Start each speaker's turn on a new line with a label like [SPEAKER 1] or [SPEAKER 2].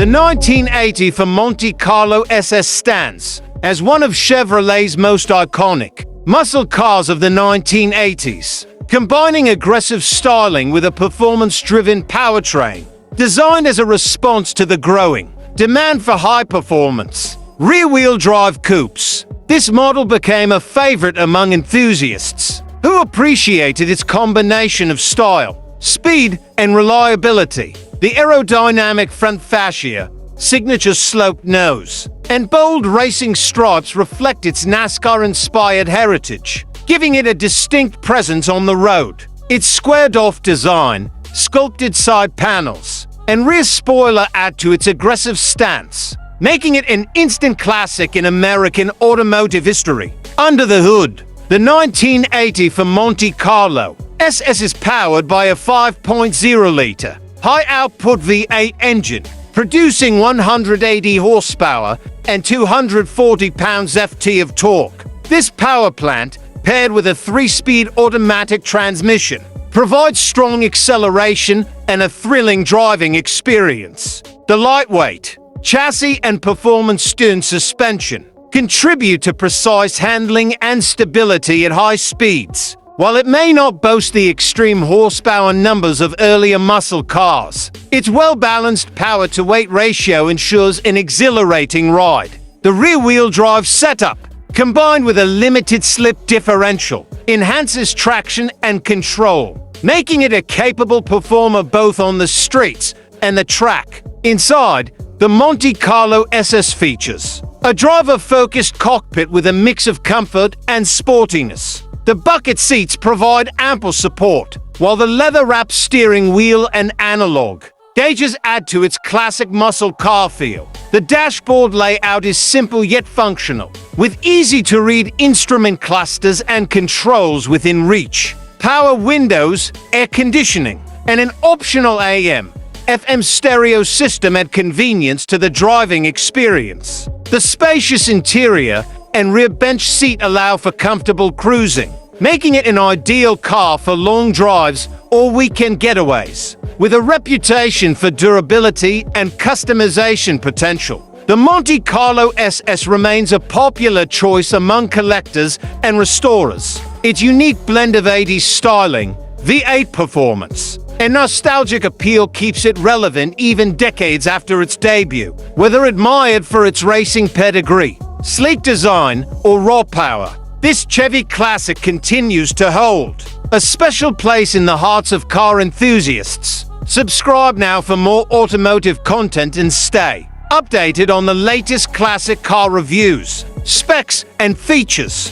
[SPEAKER 1] The 1980 for Monte Carlo SS stands as one of Chevrolet's most iconic muscle cars of the 1980s, combining aggressive styling with a performance-driven powertrain. Designed as a response to the growing demand for high-performance, rear-wheel drive coupes, this model became a favorite among enthusiasts who appreciated its combination of style, speed, and reliability. The aerodynamic front fascia, signature sloped nose, and bold racing stripes reflect its NASCAR-inspired heritage, giving it a distinct presence on the road. Its squared-off design, sculpted side panels, and rear spoiler add to its aggressive stance, making it an instant classic in American automotive history. Under the hood, the 1980 for Monte Carlo SS is powered by a 5.0-liter high-output V8 engine, producing 180 horsepower and 240 pounds-ft of torque. This power plant, paired with a 3-speed automatic transmission, provides strong acceleration and a thrilling driving experience. The lightweight chassis and performance-tuned suspension contribute to precise handling and stability at high speeds. While it may not boast the extreme horsepower numbers of earlier muscle cars, its well-balanced power-to-weight ratio ensures an exhilarating ride. The rear-wheel drive setup, combined with a limited-slip differential, enhances traction and control, making it a capable performer both on the streets and the track. Inside, the Monte Carlo SS features a driver-focused cockpit with a mix of comfort and sportiness. The bucket seats provide ample support, while the leather-wrapped steering wheel and analog gauges add to its classic muscle car feel. The dashboard layout is simple yet functional, with easy-to-read instrument clusters and controls within reach. Power windows, air conditioning, and an optional AM/FM stereo system add convenience to the driving experience. The spacious interior and rear bench seat allow for comfortable cruising, making it an ideal car for long drives or weekend getaways. With a reputation for durability and customization potential, the Monte Carlo SS remains a popular choice among collectors and restorers. Its unique blend of 80s styling, V8 performance, and nostalgic appeal keeps it relevant even decades after its debut. Whether admired for its racing pedigree, sleek design, or raw power, this Chevy classic continues to hold a special place in the hearts of car enthusiasts. Subscribe now for more automotive content and stay updated on the latest classic car reviews, specs, and features.